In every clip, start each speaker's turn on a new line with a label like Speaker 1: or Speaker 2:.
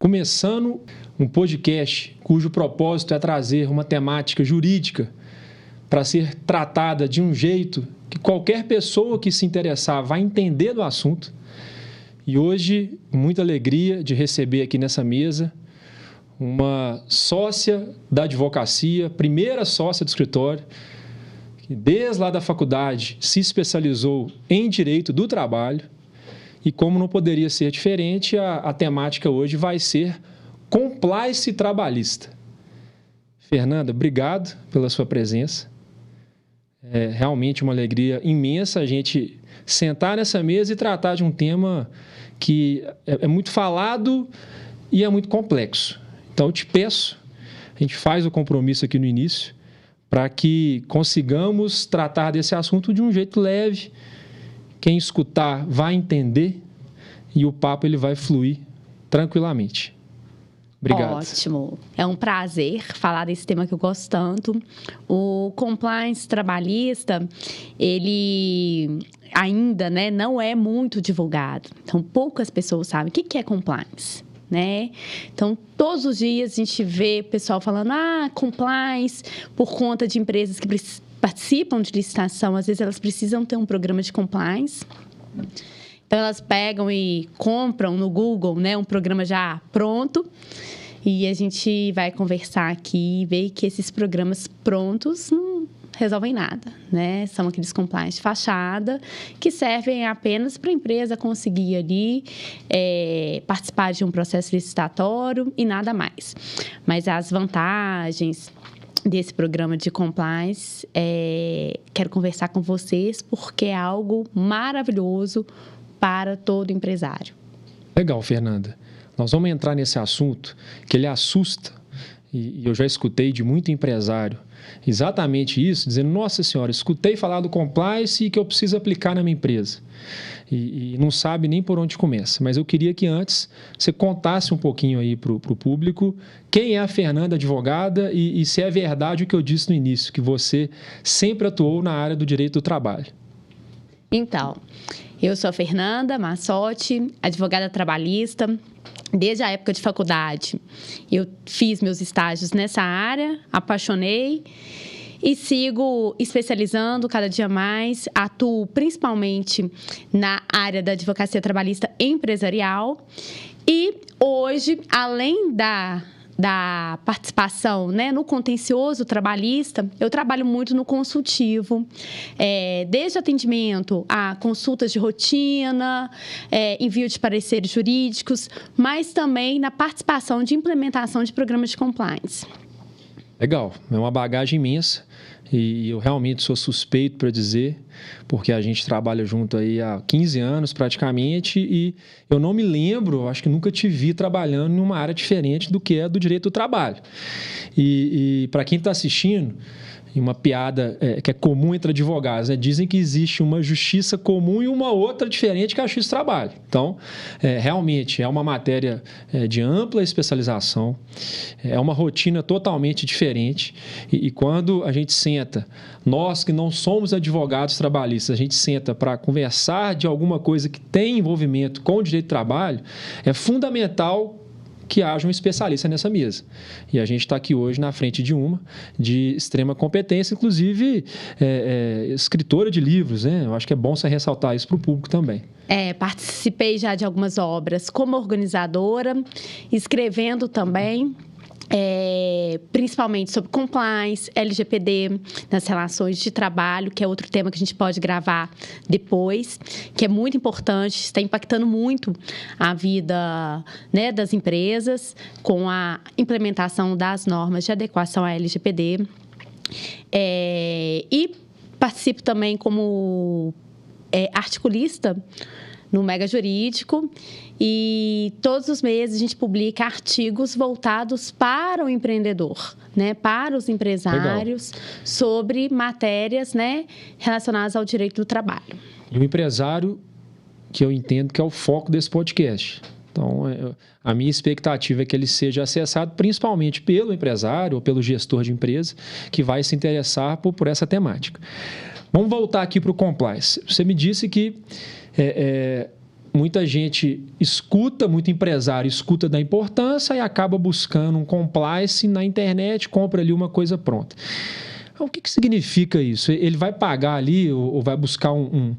Speaker 1: começando um podcast cujo propósito é trazer uma temática jurídica para ser tratada de um jeito que qualquer pessoa que se interessar vai entender do assunto. E hoje, muita alegria de receber aqui nessa mesa uma sócia da advocacia, primeira sócia do escritório, que desde lá da faculdade se especializou em direito do trabalho. E como não poderia ser diferente, a temática hoje vai ser compliance trabalhista. Fernanda, obrigado pela sua presença. É realmente uma alegria imensa a gente sentar nessa mesa e tratar de um tema que é muito falado e é muito complexo. Então, eu te peço, a gente faz o compromisso aqui no início, para que consigamos tratar desse assunto de um jeito leve. Quem escutar vai entender e o papo ele vai fluir tranquilamente. Obrigado.
Speaker 2: Ótimo. É um prazer falar desse tema que eu gosto tanto. O compliance trabalhista, ele ainda, né, não é muito divulgado. Então, poucas pessoas sabem o que é compliance. Né? Então, todos os dias a gente vê o pessoal falando compliance por conta de empresas que participam de licitação. Às vezes, elas precisam ter um programa de compliance. Então, elas pegam e compram no Google, né, um programa já pronto. E a gente vai conversar aqui e ver que esses programas prontos não resolvem nada, né? São aqueles compliance de fachada que servem apenas para a empresa conseguir ali participar de um processo licitatório e nada mais. Mas as vantagens desse programa de compliance, quero conversar com vocês porque é algo maravilhoso para todo empresário.
Speaker 1: Legal, Fernanda. Nós vamos entrar nesse assunto que ele assusta, e eu já escutei de muito empresário exatamente isso, dizendo, nossa senhora, escutei falar do compliance e que eu preciso aplicar na minha empresa. E não sabe nem por onde começa. Mas eu queria que antes você contasse um pouquinho aí para o público quem é a Fernanda advogada e se é verdade o que eu disse no início, que você sempre atuou na área do direito do trabalho.
Speaker 2: Então, eu sou a Fernanda Massotti, advogada trabalhista. Desde a época de faculdade, eu fiz meus estágios nessa área, apaixonei e sigo especializando cada dia mais. Atuo principalmente na área da advocacia trabalhista empresarial. E hoje, além da participação, né, no contencioso trabalhista, eu trabalho muito no consultivo, desde atendimento a consultas de rotina, envio de pareceres jurídicos, mas também na participação de implementação de programas de compliance.
Speaker 1: Legal, é uma bagagem imensa e eu realmente sou suspeito para dizer, porque a gente trabalha junto aí há 15 anos praticamente e eu não me lembro, acho que nunca te vi trabalhando em uma área diferente do que é do direito do trabalho. E para quem está assistindo, uma piada que é comum entre advogados, né? Dizem que existe uma justiça comum e uma outra diferente que é a justiça do trabalho. Então, realmente é uma matéria de ampla especialização, é uma rotina totalmente diferente e quando a gente senta, nós que não somos advogados trabalhistas, a gente senta para conversar de alguma coisa que tem envolvimento com o direito do trabalho, é fundamental que haja um especialista nessa mesa. E a gente está aqui hoje na frente de uma de extrema competência, inclusive escritora de livros, né? Eu acho que é bom você ressaltar isso para o público também.
Speaker 2: Participei já de algumas obras como organizadora, escrevendo também. Principalmente sobre compliance, LGPD, nas relações de trabalho, que é outro tema que a gente pode gravar depois, que é muito importante, está impactando muito a vida, né, das empresas com a implementação das normas de adequação à LGPD. E participo também como articulista no Mega Jurídico. E todos os meses a gente publica artigos voltados para o empreendedor, né, para os empresários. Legal. Sobre matérias, né, relacionadas ao direito do trabalho.
Speaker 1: E o empresário, que eu entendo que é o foco desse podcast. Então, a minha expectativa é que ele seja acessado principalmente pelo empresário ou pelo gestor de empresa que vai se interessar por essa temática. Vamos voltar aqui para o compliance. Você me disse que muita gente escuta, muito empresário escuta da importância e acaba buscando um compliance na internet, compra ali uma coisa pronta. O que significa isso? Ele vai pagar ali ou vai buscar um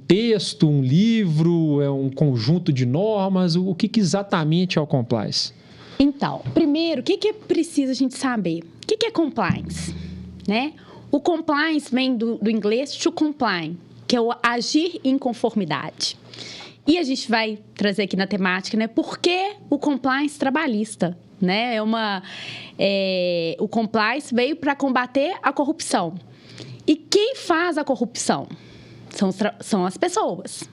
Speaker 1: texto, um livro, um conjunto de normas? O que exatamente é o compliance?
Speaker 2: Então, primeiro, o que precisa a gente saber? O que é compliance? Né? O compliance vem do inglês to comply, que é o agir em conformidade. E a gente vai trazer aqui na temática, né? Por que o compliance trabalhista? Né? O compliance veio para combater a corrupção. E quem faz a corrupção? São as pessoas.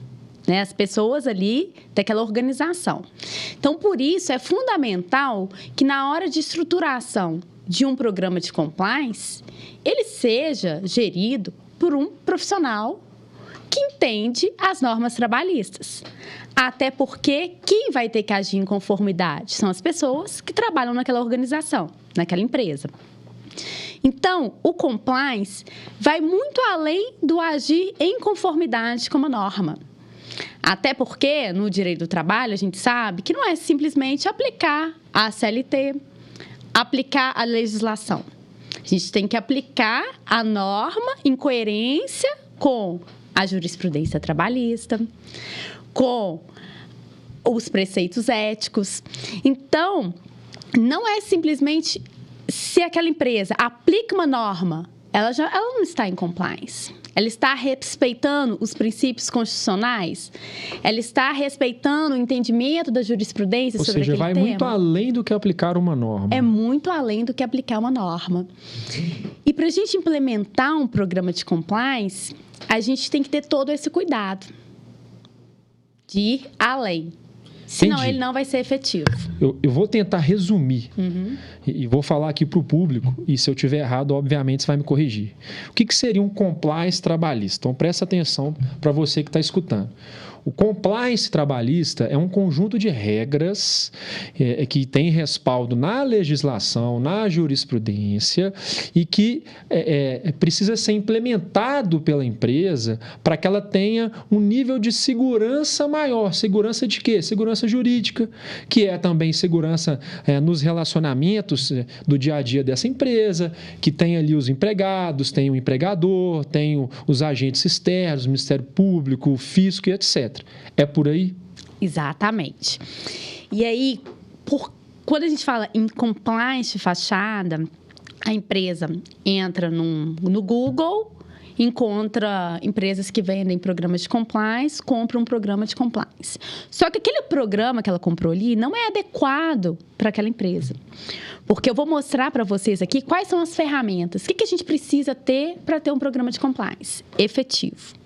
Speaker 2: Né? As pessoas ali daquela organização. Então, por isso, é fundamental que na hora de estruturação de um programa de compliance, ele seja gerido por um profissional que entende as normas trabalhistas. Até porque quem vai ter que agir em conformidade são as pessoas que trabalham naquela organização, naquela empresa. Então, o compliance vai muito além do agir em conformidade com uma norma. Até porque, no direito do trabalho, a gente sabe que não é simplesmente aplicar a CLT, aplicar a legislação. A gente tem que aplicar a norma em coerência com a jurisprudência trabalhista, com os preceitos éticos. Então, não é simplesmente se aquela empresa aplica uma norma, ela não está em compliance. Ela está respeitando os princípios constitucionais? Ela está respeitando o entendimento da jurisprudência sobre aquele tema?
Speaker 1: Ou seja, vai muito além do que aplicar uma norma.
Speaker 2: É muito além do que aplicar uma norma. E para a gente implementar um programa de compliance, a gente tem que ter todo esse cuidado de ir além. Senão ele não vai ser efetivo.
Speaker 1: Eu vou tentar resumir e vou falar aqui para o público, e se eu estiver errado, obviamente você vai me corrigir. O que seria um compliance trabalhista? Então, presta atenção para você que está escutando. O compliance trabalhista é um conjunto de regras que tem respaldo na legislação, na jurisprudência e que precisa ser implementado pela empresa para que ela tenha um nível de segurança maior. Segurança de quê? Segurança jurídica, que é também segurança nos relacionamentos do dia a dia dessa empresa, que tem ali os empregados, tem o empregador, tem os agentes externos, o Ministério Público, o fisco e etc. É por aí?
Speaker 2: Exatamente. E aí, quando a gente fala em compliance de fachada, a empresa entra no Google, encontra empresas que vendem programas de compliance, compra um programa de compliance. Só que aquele programa que ela comprou ali não é adequado para aquela empresa. Porque eu vou mostrar para vocês aqui quais são as ferramentas. O que a gente precisa ter para ter um programa de compliance efetivo.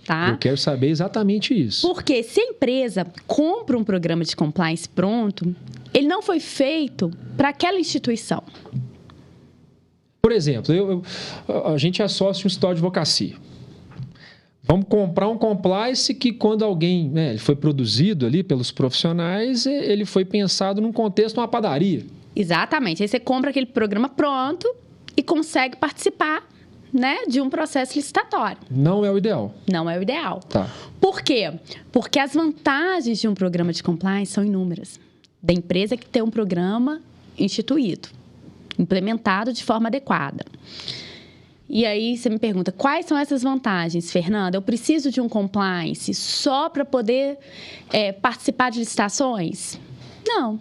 Speaker 2: Tá?
Speaker 1: Eu quero saber exatamente isso.
Speaker 2: Porque se a empresa compra um programa de compliance pronto, ele não foi feito para aquela instituição.
Speaker 1: Por exemplo, a gente é sócio de um escritório de advocacia. Vamos comprar um compliance que quando alguém, ele foi produzido ali pelos profissionais, ele foi pensado num contexto de uma padaria.
Speaker 2: Exatamente. Aí você compra aquele programa pronto e consegue participar, né, de um processo licitatório.
Speaker 1: Não é o ideal.
Speaker 2: Não é o ideal.
Speaker 1: Tá.
Speaker 2: Por quê? Porque as vantagens de um programa de compliance são inúmeras. Da empresa que tem um programa instituído, implementado de forma adequada. E aí você me pergunta, quais são essas vantagens, Fernanda? Eu preciso de um compliance só para poder participar de licitações? Não.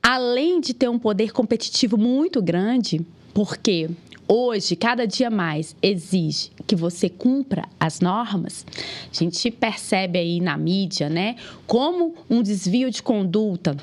Speaker 2: Além de ter um poder competitivo muito grande, porque hoje, cada dia mais, exige que você cumpra as normas, a gente percebe aí na mídia, né, como um desvio de conduta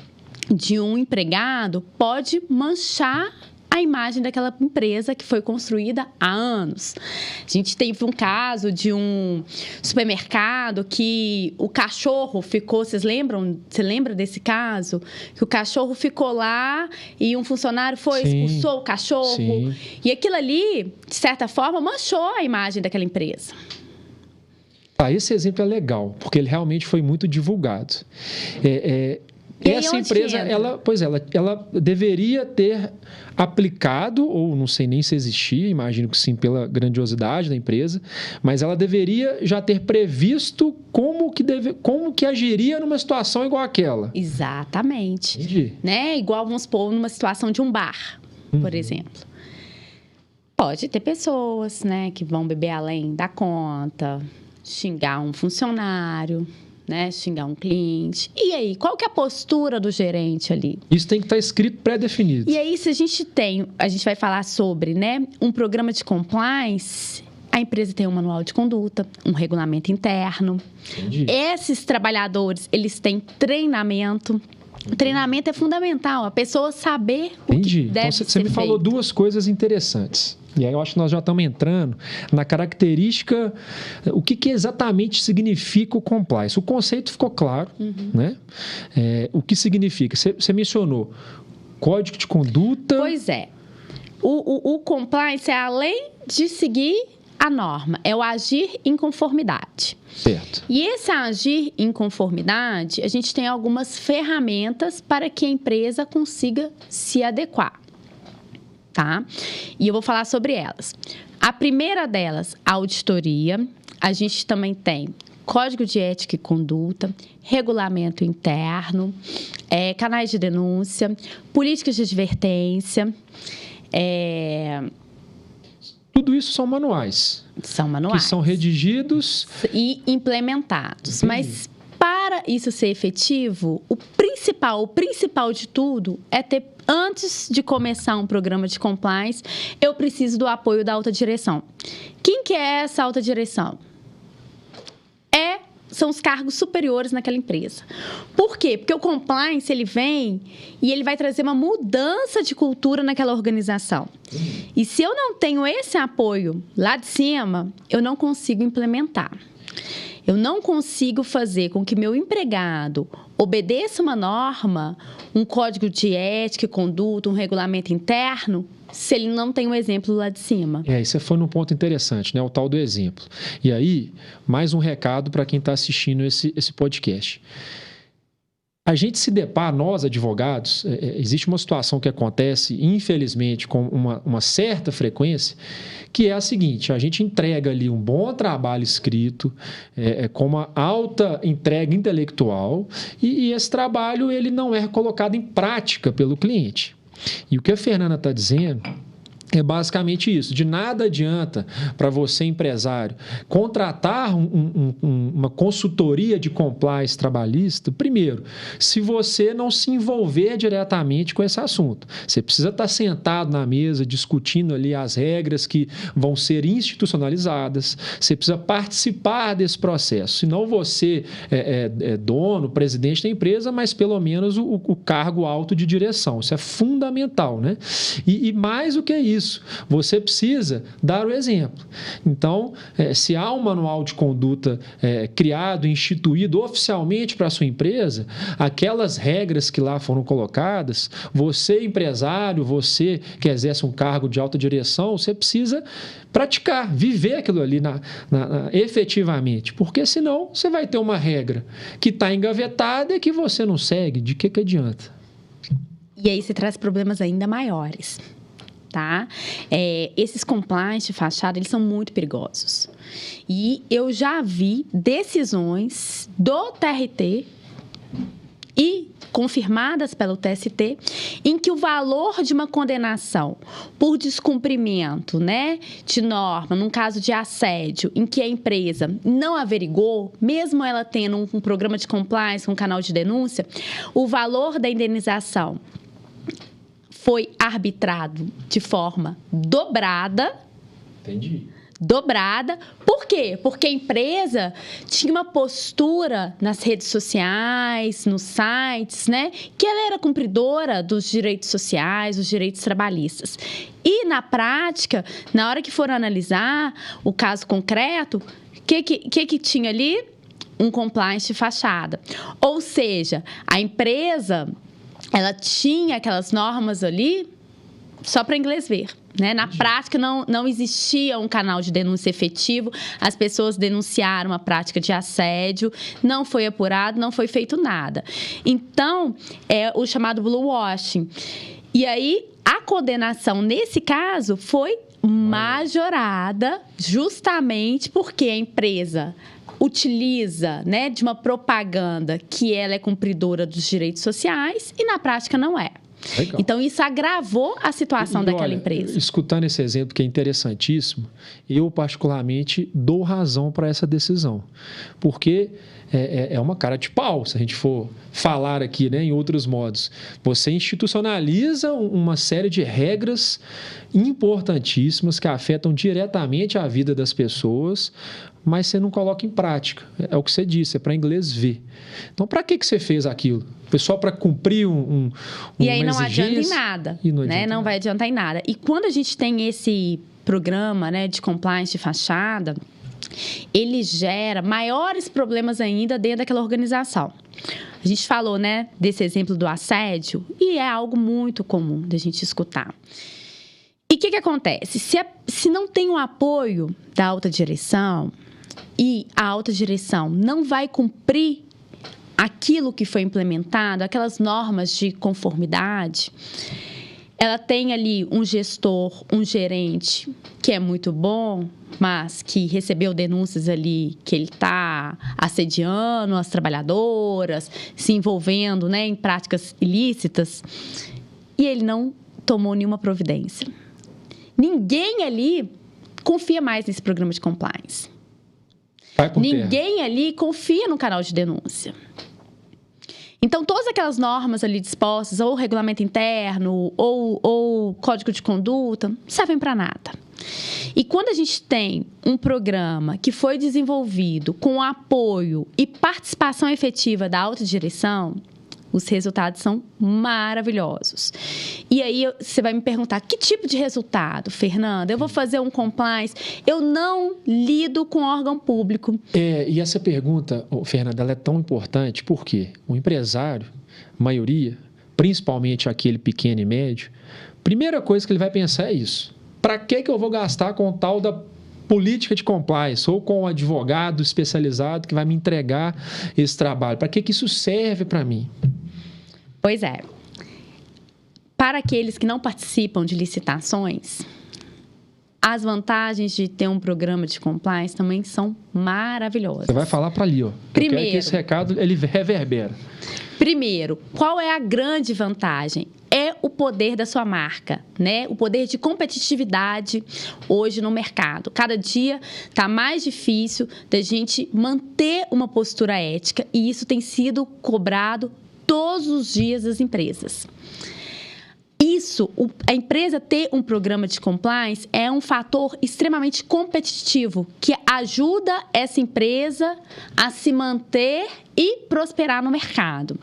Speaker 2: de um empregado pode manchar a imagem daquela empresa que foi construída há anos. A gente teve um caso de um supermercado que o cachorro ficou... Você lembra desse caso? Que o cachorro ficou lá e um funcionário expulsou o cachorro.
Speaker 1: Sim.
Speaker 2: E aquilo ali, de certa forma, manchou a imagem daquela empresa.
Speaker 1: Esse exemplo é legal, porque ele realmente foi muito divulgado. Essa empresa, ela deveria ter aplicado, ou não sei nem se existia, imagino que sim, pela grandiosidade da empresa, mas ela deveria já ter previsto como que agiria numa situação igual àquela.
Speaker 2: Exatamente.
Speaker 1: Entendi.
Speaker 2: Né? Igual, vamos supor, numa situação de um bar, por exemplo. Pode ter pessoas, né, que vão beber além da conta, xingar um funcionário, né, xingar um cliente. E aí, qual que é a postura do gerente ali?
Speaker 1: Isso tem que estar escrito, pré-definido.
Speaker 2: E aí, se a gente vai falar sobre, né, um programa de compliance, a empresa tem um manual de conduta, um regulamento interno.
Speaker 1: Entendi.
Speaker 2: Esses trabalhadores, eles têm treinamento. O treinamento é fundamental, a pessoa saber o que deve ser feito.
Speaker 1: Você me falou duas coisas interessantes. E aí eu acho que nós já estamos entrando na característica, o que exatamente significa o compliance. O conceito ficou claro, né? O que significa? Você mencionou código de conduta.
Speaker 2: Pois é. O compliance é além de seguir a norma, é o agir em conformidade.
Speaker 1: Certo.
Speaker 2: E esse agir em conformidade, a gente tem algumas ferramentas para que a empresa consiga se adequar. Tá? E eu vou falar sobre elas. A primeira delas, a auditoria. A gente também tem código de ética e conduta, regulamento interno, canais de denúncia, políticas de advertência.
Speaker 1: Tudo isso são manuais.
Speaker 2: São manuais.
Speaker 1: Que são redigidos
Speaker 2: e implementados.
Speaker 1: Entendi.
Speaker 2: Mas para isso ser efetivo, o principal de tudo é ter, antes de começar um programa de compliance, eu preciso do apoio da alta direção. Quem que é essa alta direção? São os cargos superiores naquela empresa. Por quê? Porque o compliance, ele vem e ele vai trazer uma mudança de cultura naquela organização. E se eu não tenho esse apoio lá de cima, eu não consigo implementar. Eu não consigo fazer com que meu empregado obedeça uma norma, um código de ética e conduta, um regulamento interno, se ele não tem um exemplo lá de cima.
Speaker 1: Isso foi num ponto interessante, né? O tal do exemplo. E aí, mais um recado para quem está assistindo esse podcast. A gente se depara, nós advogados, existe uma situação que acontece, infelizmente, com uma certa frequência, que é a seguinte: a gente entrega ali um bom trabalho escrito, com uma alta entrega intelectual, e esse trabalho ele não é colocado em prática pelo cliente. E o que a Fernanda está dizendo é basicamente isso. De nada adianta para você, empresário, contratar uma consultoria de compliance trabalhista, primeiro, se você não se envolver diretamente com esse assunto. Você precisa estar sentado na mesa, discutindo ali as regras que vão ser institucionalizadas. Você precisa participar desse processo. Senão você é dono, presidente da empresa, mas pelo menos o cargo alto de direção. Isso é fundamental, né? E mais do que isso, você precisa dar o exemplo. Então, se há um manual de conduta criado, instituído oficialmente para a sua empresa, aquelas regras que lá foram colocadas, você, empresário, você que exerce um cargo de alta direção, você precisa praticar, viver aquilo ali efetivamente, porque senão você vai ter uma regra que está engavetada e que você não segue. De que adianta?
Speaker 2: E aí você traz problemas ainda maiores. Tá? Esses compliance de fachada, eles são muito perigosos. E eu já vi decisões do TRT e confirmadas pelo TST, em que o valor de uma condenação por descumprimento, né, de norma, num caso de assédio, em que a empresa não averigou, mesmo ela tendo um programa de compliance, um canal de denúncia, o valor da indenização foi arbitrado de forma dobrada.
Speaker 1: Entendi.
Speaker 2: Dobrada. Por quê? Porque a empresa tinha uma postura nas redes sociais, nos sites, né? Que ela era cumpridora dos direitos sociais, dos direitos trabalhistas. E, na prática, na hora que foram analisar o caso concreto, o que tinha ali? Um compliance de fachada. Ou seja, a empresa, ela tinha aquelas normas ali só para inglês ver. né? Na prática, não existia um canal de denúncia efetivo, as pessoas denunciaram uma prática de assédio, não foi apurado, não foi feito nada. Então, é o chamado blue washing. E aí, a condenação, nesse caso, foi majorada justamente porque a empresa utiliza, né, de uma propaganda que ela é cumpridora dos direitos sociais e, na prática, não é.
Speaker 1: Legal.
Speaker 2: Então, isso agravou a situação daquela empresa.
Speaker 1: Escutando esse exemplo, que é interessantíssimo, eu, particularmente, dou razão para essa decisão. Porque é uma cara de pau, se a gente for falar aqui, né, em outros modos. Você institucionaliza uma série de regras importantíssimas que afetam diretamente a vida das pessoas, mas você não coloca em prática. É o que você disse, é para inglês ver. Então, para que você fez aquilo? Foi só para cumprir
Speaker 2: E aí não adianta em nada, né? Não vai adiantar em nada. E quando a gente tem esse programa, né, de compliance de fachada, ele gera maiores problemas ainda dentro daquela organização. A gente falou, né, desse exemplo do assédio, e é algo muito comum da gente escutar. E o que acontece? Se não tem o apoio da alta direção e a alta direção não vai cumprir aquilo que foi implementado, aquelas normas de conformidade, ela tem ali um gestor, um gerente que é muito bom, mas que recebeu denúncias ali que ele está assediando as trabalhadoras, se envolvendo, né, em práticas ilícitas, e ele não tomou nenhuma providência. Ninguém ali confia mais nesse programa de compliance. Ninguém ali confia no canal de denúncia. Então, todas aquelas normas ali dispostas, ou regulamento interno, ou código de conduta, não servem para nada. E quando a gente tem um programa que foi desenvolvido com apoio e participação efetiva da alta direção, os resultados são maravilhosos. E aí, você vai me perguntar, que tipo de resultado, Fernanda? Eu vou fazer um compliance, eu não lido com órgão público.
Speaker 1: E essa pergunta, Fernanda, ela é tão importante porque o empresário, a maioria, principalmente aquele pequeno e médio, primeira coisa que ele vai pensar é isso. Para que eu vou gastar com tal da política de compliance ou com um advogado especializado que vai me entregar esse trabalho? Para que isso serve para mim?
Speaker 2: Pois é. Para aqueles que não participam de licitações, as vantagens de ter um programa de compliance também são maravilhosas.
Speaker 1: Você vai falar para ali, ó.
Speaker 2: Primeiro,
Speaker 1: eu quero que esse recado ele reverbera.
Speaker 2: Primeiro, qual é a grande vantagem? É o poder da sua marca, né? O poder de competitividade hoje no mercado. Cada dia está mais difícil da gente manter uma postura ética e isso tem sido cobrado todos os dias das empresas. A empresa ter um programa de compliance é um fator extremamente competitivo que ajuda essa empresa a se manter e prosperar no mercado.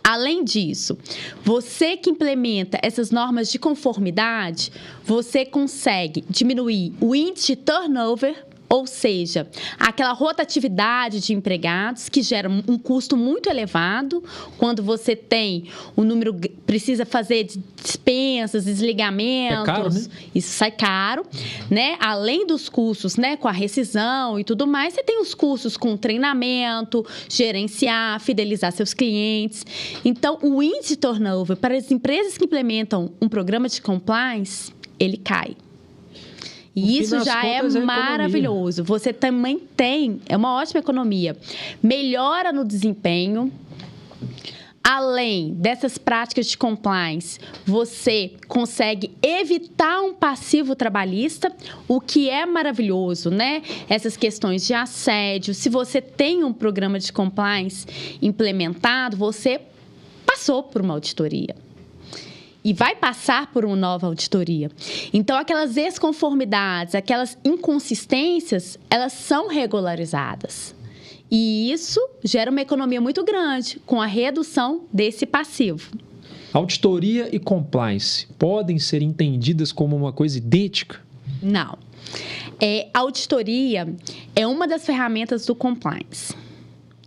Speaker 2: Além disso, você que implementa essas normas de conformidade, você consegue diminuir o índice de turnover, ou seja, aquela rotatividade de empregados que gera um custo muito elevado quando você tem o número, precisa fazer dispensas, desligamentos.
Speaker 1: É caro, né?
Speaker 2: Isso sai caro, né? Além dos custos, né, com a rescisão e tudo mais, você tem os custos com treinamento, gerenciar, fidelizar seus clientes. Então, o índice de turnover para as empresas que implementam um programa de compliance, ele cai. E isso já é maravilhoso. Você também tem, é uma ótima economia. Melhora no desempenho. Além dessas práticas de compliance, você consegue evitar um passivo trabalhista, o que é maravilhoso, né? Essas questões de assédio. Se você tem um programa de compliance implementado, você passou por uma auditoria. E vai passar por uma nova auditoria. Então, aquelas desconformidades, aquelas inconsistências, elas são regularizadas. E isso gera uma economia muito grande com a redução desse passivo.
Speaker 1: Auditoria e compliance podem ser entendidas como uma coisa idêntica?
Speaker 2: Não. A auditoria é uma das ferramentas do compliance,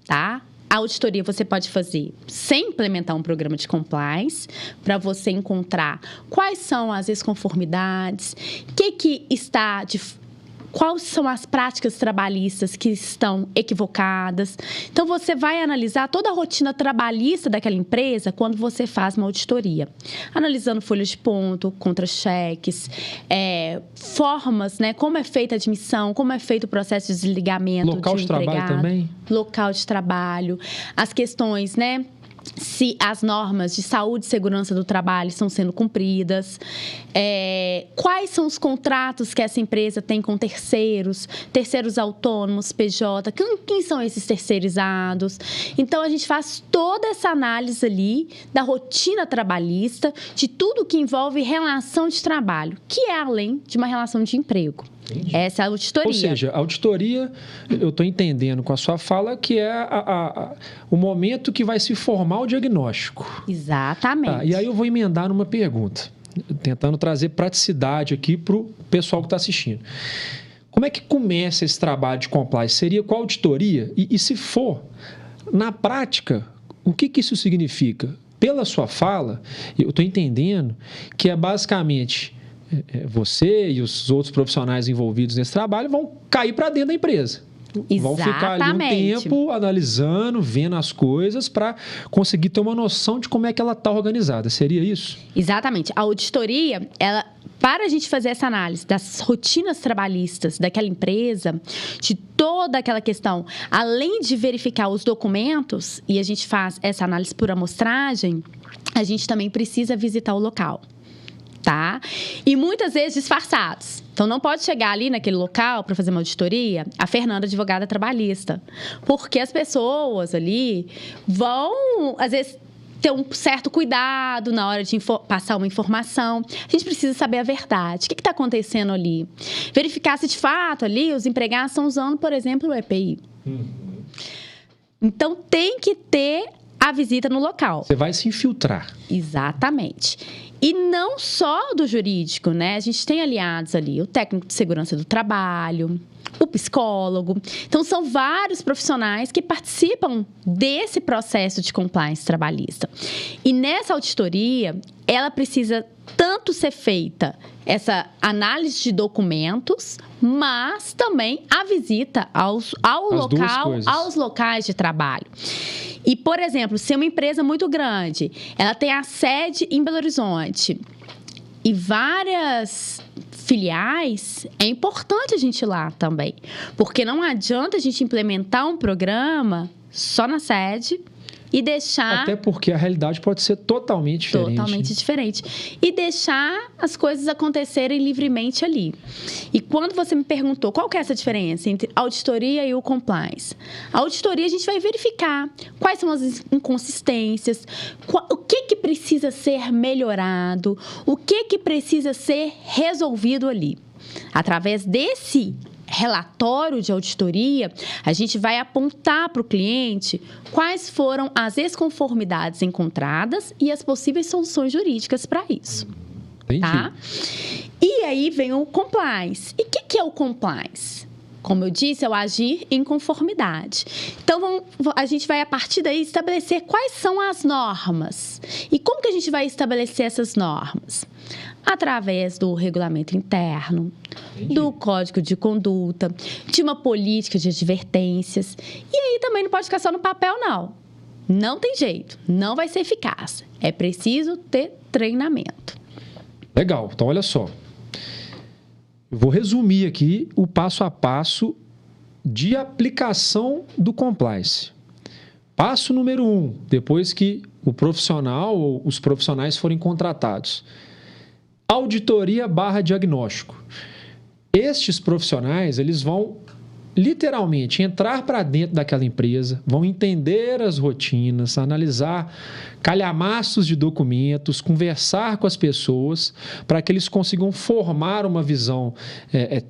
Speaker 2: tá? a auditoria você pode fazer sem implementar um programa de compliance, para você encontrar quais são as desconformidades, quais são as práticas trabalhistas que estão equivocadas. Então, você vai analisar toda a rotina trabalhista daquela empresa quando você faz uma auditoria. Analisando folhas de ponto, contra-cheques, formas, né? Como é feita a admissão, como é feito o processo de desligamento
Speaker 1: local de trabalho também?
Speaker 2: Local de trabalho. As questões, né? Se as normas de saúde e segurança do trabalho estão sendo cumpridas, quais são os contratos que essa empresa tem com terceiros autônomos, PJ, quem são esses terceirizados. Então, a gente faz toda essa análise ali da rotina trabalhista, de tudo que envolve relação de trabalho, que é além de uma relação de emprego. Entendi. Essa é a auditoria.
Speaker 1: Ou seja, a auditoria, eu estou entendendo com a sua fala, que é o momento que vai se formar o diagnóstico.
Speaker 2: Exatamente.
Speaker 1: Tá, e aí eu vou emendar numa pergunta, tentando trazer praticidade aqui para o pessoal que está assistindo. Como é que começa esse trabalho de compliance? Seria com a auditoria? E se for, na prática, o que isso significa? Pela sua fala, eu estou entendendo que é basicamente... você e os outros profissionais envolvidos nesse trabalho vão cair para dentro da empresa.
Speaker 2: Exatamente.
Speaker 1: Vão ficar ali um tempo analisando, vendo as coisas para conseguir ter uma noção de como é que ela está organizada. Seria isso?
Speaker 2: Exatamente. A auditoria, para a gente fazer essa análise das rotinas trabalhistas daquela empresa, de toda aquela questão, além de verificar os documentos, e a gente faz essa análise por amostragem, a gente também precisa visitar o local. Tá? E muitas vezes disfarçados. Então, não pode chegar ali naquele local para fazer uma auditoria a Fernanda, advogada trabalhista. Porque as pessoas ali vão, às vezes, ter um certo cuidado na hora de passar uma informação. A gente precisa saber a verdade. O que está acontecendo ali? Verificar se, de fato, ali os empregados estão usando, por exemplo, o EPI. Então, tem que ter a visita no local.
Speaker 1: Você vai se infiltrar.
Speaker 2: Exatamente. E não só do jurídico, né? A gente tem aliados ali, o técnico de segurança do trabalho, o psicólogo. Então, são vários profissionais que participam desse processo de compliance trabalhista. E nessa auditoria, ela precisa tanto ser feita essa análise de documentos, mas também a visita aos locais de trabalho. E, por exemplo, se é uma empresa muito grande, ela tem a sede em Belo Horizonte e várias filiais, é importante a gente ir lá também. Porque não adianta a gente implementar um programa só na sede e deixar...
Speaker 1: Até porque a realidade pode ser totalmente diferente.
Speaker 2: Totalmente diferente. E deixar as coisas acontecerem livremente ali. E quando você me perguntou qual que é essa diferença entre a auditoria e o compliance? A auditoria, a gente vai verificar quais são as inconsistências, o que precisa ser melhorado, o que precisa ser resolvido ali. Através desse relatório de auditoria, a gente vai apontar para o cliente quais foram as desconformidades encontradas e as possíveis soluções jurídicas para isso.
Speaker 1: Entendi.
Speaker 2: Tá? E aí vem o compliance. E o que é o compliance? Como eu disse, é o agir em conformidade. Então, a gente vai, a partir daí, estabelecer quais são as normas. E como que a gente vai estabelecer essas normas? Através do regulamento interno, do código de conduta, de uma política de advertências. E aí também não pode ficar só no papel, não. Não tem jeito, não vai ser eficaz. É preciso ter treinamento.
Speaker 1: Legal, então olha só. Eu vou resumir aqui o passo a passo de aplicação do compliance. Passo número 1, depois que o profissional ou os profissionais forem contratados. Auditoria / diagnóstico. Estes profissionais, eles vão literalmente entrar para dentro daquela empresa, vão entender as rotinas, analisar calhamaços de documentos, conversar com as pessoas para que eles consigam formar uma visão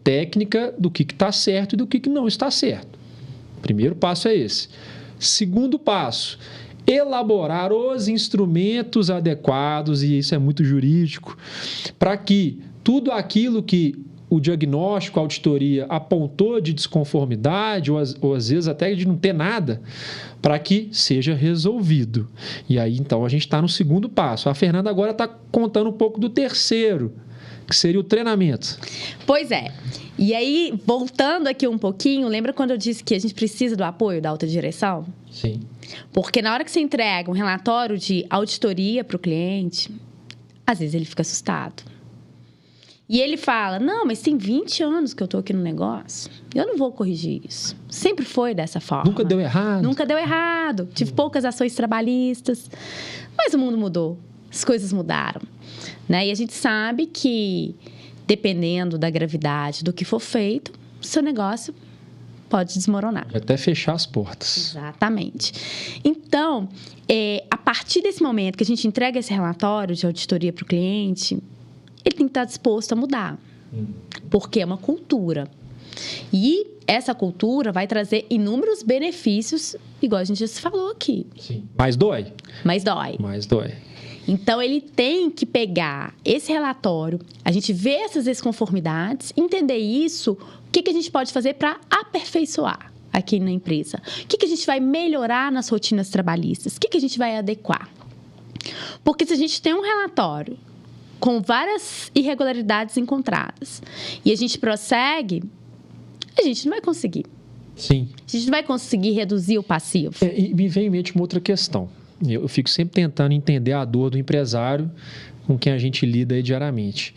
Speaker 1: técnica do que está certo e do que não está certo. Primeiro passo é esse. Segundo passo, elaborar os instrumentos adequados, e isso é muito jurídico, para que tudo aquilo que o diagnóstico, a auditoria apontou de desconformidade, ou às vezes até de não ter nada, para que seja resolvido. E aí, então, a gente está no segundo passo. A Fernanda agora está contando um pouco do terceiro, que seria o treinamento.
Speaker 2: Pois é. E aí, voltando aqui um pouquinho, lembra quando eu disse que a gente precisa do apoio da alta direção?
Speaker 1: Sim.
Speaker 2: Porque na hora que você entrega um relatório de auditoria para o cliente, às vezes ele fica assustado. E ele fala, não, mas tem 20 anos que eu estou aqui no negócio, eu não vou corrigir isso. Sempre foi dessa forma.
Speaker 1: Nunca deu errado.
Speaker 2: Nunca deu errado. Tive poucas ações trabalhistas. Mas o mundo mudou. As coisas mudaram. Né? E a gente sabe que, dependendo da gravidade do que for feito, seu negócio pode desmoronar.
Speaker 1: Até fechar as portas.
Speaker 2: Exatamente. Então, a partir desse momento que a gente entrega esse relatório de auditoria para o cliente, ele tem que estar disposto a mudar. Porque é uma cultura. E essa cultura vai trazer inúmeros benefícios, igual a gente já se falou aqui.
Speaker 1: Sim. Mas dói.
Speaker 2: Mas dói.
Speaker 1: Mas dói.
Speaker 2: Então, ele tem que pegar esse relatório, a gente vê essas desconformidades, entender isso, o que a gente pode fazer para aperfeiçoar aqui na empresa. O que a gente vai melhorar nas rotinas trabalhistas? O que a gente vai adequar? Porque se a gente tem um relatório com várias irregularidades encontradas e a gente prossegue, a gente não vai conseguir.
Speaker 1: Sim.
Speaker 2: A gente não vai conseguir reduzir o passivo.
Speaker 1: E me vem em mente uma outra questão. Eu fico sempre tentando entender a dor do empresário com quem a gente lida aí diariamente.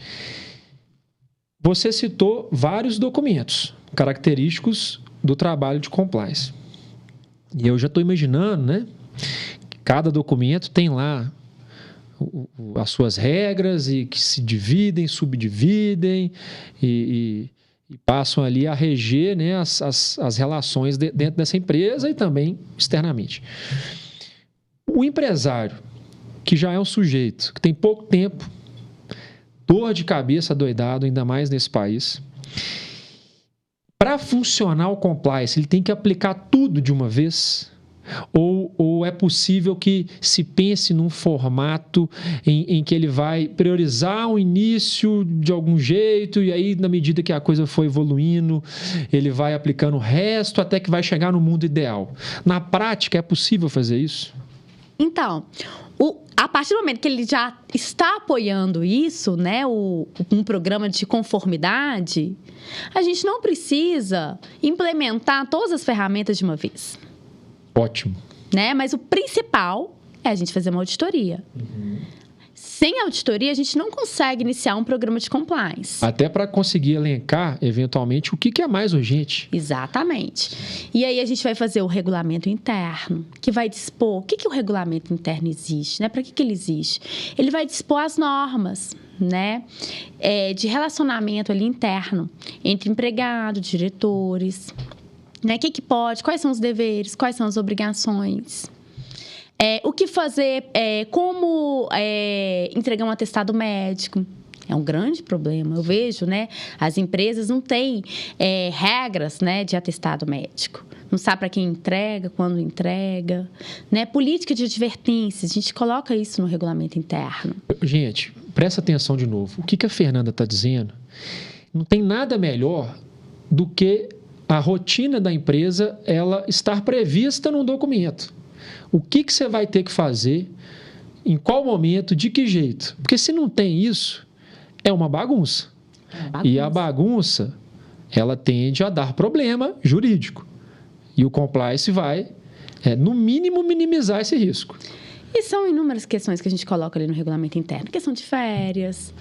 Speaker 1: Você citou vários documentos característicos do trabalho de compliance. E eu já estou imaginando, né? Que cada documento tem lá as suas regras e que se dividem, subdividem e passam ali a reger, né, as relações dentro dessa empresa e também externamente. O empresário, que já é um sujeito que tem pouco tempo, dor de cabeça doidado, ainda mais nesse país, para funcionar o compliance, ele tem que aplicar tudo de uma vez? Ou é possível que se pense num formato em que ele vai priorizar o início de algum jeito e aí, na medida que a coisa for evoluindo, ele vai aplicando o resto até que vai chegar no mundo ideal? Na prática, é possível fazer isso?
Speaker 2: Então, a partir do momento que ele já está apoiando isso, né, um programa de conformidade, a gente não precisa implementar todas as ferramentas de uma vez.
Speaker 1: Ótimo.
Speaker 2: Né? Mas o principal é a gente fazer uma auditoria. Sem auditoria, a gente não consegue iniciar um programa de compliance.
Speaker 1: Até para conseguir elencar, eventualmente, o que é mais urgente.
Speaker 2: Exatamente. E aí a gente vai fazer o regulamento interno, que vai dispor o que o regulamento interno existe, né? Para que ele existe? Ele vai dispor as normas, né? De relacionamento ali interno entre empregado, diretores, né? O que pode, quais são os deveres, quais são as obrigações. O que fazer, como entregar um atestado médico. É um grande problema. Eu vejo, né? As empresas não têm regras, né, de atestado médico. Não sabe para quem entrega, quando entrega. Né? Política de advertências, a gente coloca isso no regulamento interno.
Speaker 1: Gente, presta atenção de novo. O que a Fernanda está dizendo? Não tem nada melhor do que a rotina da empresa ela estar prevista num documento. O que você vai ter que fazer, em qual momento, de que jeito? Porque se não tem isso, é uma bagunça. E a bagunça, ela tende a dar problema jurídico. E o compliance vai, no mínimo, minimizar esse risco.
Speaker 2: E são inúmeras questões que a gente coloca ali no regulamento interno. Questão de férias,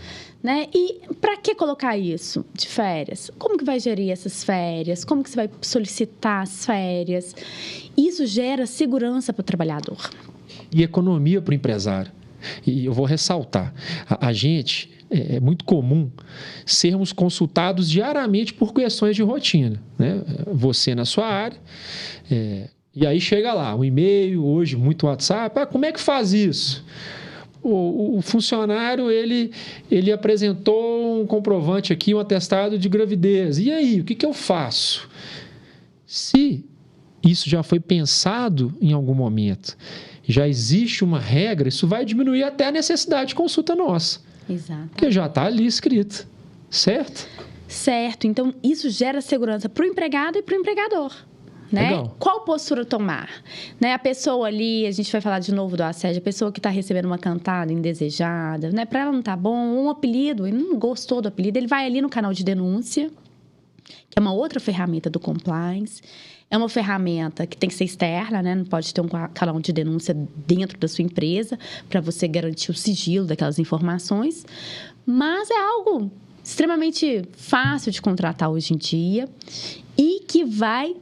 Speaker 2: né? E para que colocar isso de férias? Como que vai gerir essas férias? Como que você vai solicitar as férias? Isso gera segurança para o trabalhador.
Speaker 1: E economia para o empresário. E eu vou ressaltar, a gente, é muito comum sermos consultados diariamente por questões de rotina, né? Você na sua área, e aí chega lá, um e-mail, hoje muito WhatsApp, como é que faz isso? O funcionário, ele apresentou um comprovante aqui, um atestado de gravidez, e aí, o que eu faço? Se isso já foi pensado em algum momento, já existe uma regra, isso vai diminuir até a necessidade de consulta nossa.
Speaker 2: Exato.
Speaker 1: Porque já está ali escrito, certo?
Speaker 2: Certo. Então, isso gera segurança para o empregado e para o empregador. Né? Qual postura tomar? Né? A pessoa ali, a gente vai falar de novo do assédio, a pessoa que está recebendo uma cantada indesejada, né? Para ela não tá bom, um apelido, ele não gostou do apelido, ele vai ali no canal de denúncia, que é uma outra ferramenta do compliance. É uma ferramenta que tem que ser externa, né? Não pode ter um canal de denúncia dentro da sua empresa para você garantir o sigilo daquelas informações. Mas é algo extremamente fácil de contratar hoje em dia e que vai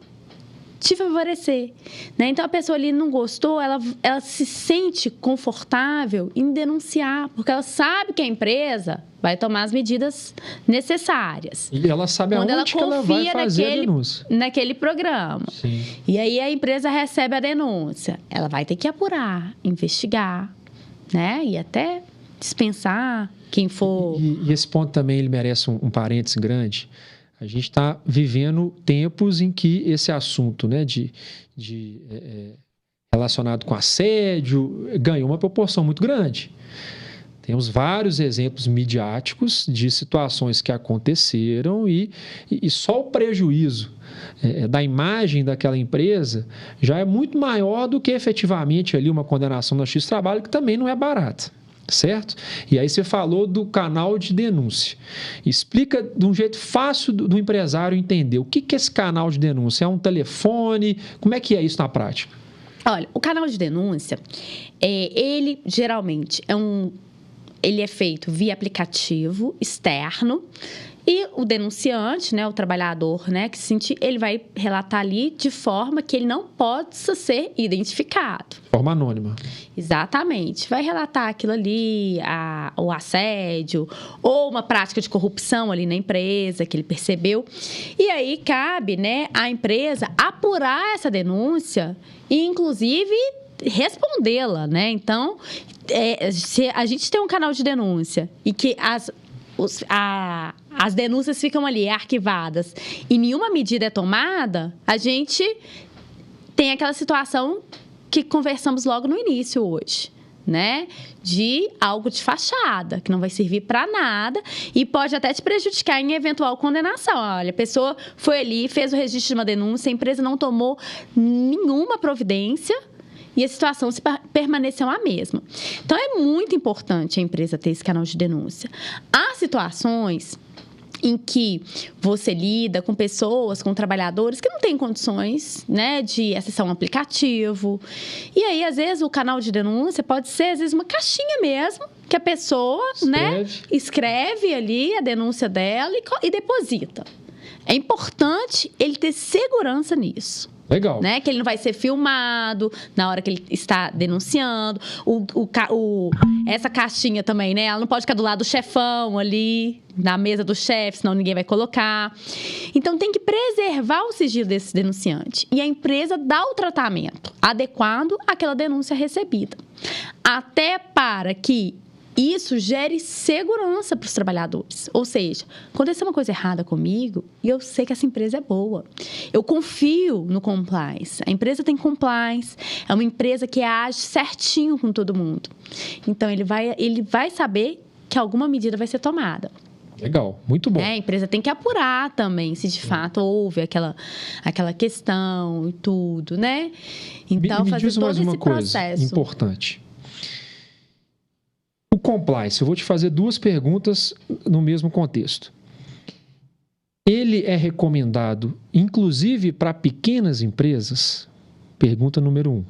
Speaker 2: te favorecer, né? Então, a pessoa ali não gostou, ela se sente confortável em denunciar, porque ela sabe que a empresa vai tomar as medidas necessárias.
Speaker 1: E ela sabe aonde que ela vai fazer a denúncia.
Speaker 2: Naquele programa.
Speaker 1: Sim.
Speaker 2: E aí, a empresa recebe a denúncia. Ela vai ter que apurar, investigar, né? E até dispensar quem for...
Speaker 1: E esse ponto também, ele merece um parênteses grande. A gente está vivendo tempos em que esse assunto, né, relacionado com assédio ganhou uma proporção muito grande. Temos vários exemplos midiáticos de situações que aconteceram e só o prejuízo da imagem daquela empresa já é muito maior do que efetivamente ali uma condenação na Justiça do Trabalho, que também não é barata. Certo? E aí você falou do canal de denúncia. Explica de um jeito fácil do empresário entender. O que é esse canal de denúncia? É um telefone? Como é que é isso na prática?
Speaker 2: Olha, o canal de denúncia, ele geralmente ele é feito via aplicativo externo. E o denunciante, né, o trabalhador, né, que se sentir, ele vai relatar ali de forma que ele não possa ser identificado.
Speaker 1: Forma anônima.
Speaker 2: Exatamente. Vai relatar aquilo ali, o assédio, ou uma prática de corrupção ali na empresa que ele percebeu. E aí cabe, né, à empresa apurar essa denúncia e, inclusive, respondê-la, né? Então, se a gente tem um canal de denúncia e que as denúncias ficam ali arquivadas e nenhuma medida é tomada, a gente tem aquela situação que conversamos logo no início hoje, né? De algo de fachada, que não vai servir para nada e pode até te prejudicar em eventual condenação. Olha, a pessoa foi ali, fez o registro de uma denúncia, a empresa não tomou nenhuma providência e a situação permaneceu a mesma. Então, é muito importante a empresa ter esse canal de denúncia. Há situações em que você lida com pessoas, com trabalhadores que não têm condições, né, de acessar um aplicativo. E aí, às vezes, o canal de denúncia pode ser, às vezes, uma caixinha mesmo, que a pessoa, né, escreve ali a denúncia dela e deposita. É importante ele ter segurança nisso.
Speaker 1: Legal.
Speaker 2: Né? Que ele não vai ser filmado na hora que ele está denunciando. Essa caixinha também, né? Ela não pode ficar do lado do chefão ali, na mesa do chefe, senão ninguém vai colocar. Então, tem que preservar o sigilo desse denunciante. E a empresa dá o tratamento adequado àquela denúncia recebida. Até para que isso gere segurança para os trabalhadores. Ou seja, aconteceu uma coisa errada comigo e eu sei que essa empresa é boa. Eu confio no compliance. A empresa tem compliance, é uma empresa que age certinho com todo mundo. Então, ele vai saber que alguma medida vai ser tomada.
Speaker 1: Legal, muito bom.
Speaker 2: A empresa tem que apurar também se de fato houve aquela questão e tudo, né? Então,
Speaker 1: me
Speaker 2: fazer
Speaker 1: diz
Speaker 2: todo
Speaker 1: mais uma
Speaker 2: esse
Speaker 1: coisa
Speaker 2: processo.
Speaker 1: Importante. O compliance, eu vou te fazer duas perguntas no mesmo contexto. Ele é recomendado, inclusive, para pequenas empresas? Pergunta número 1.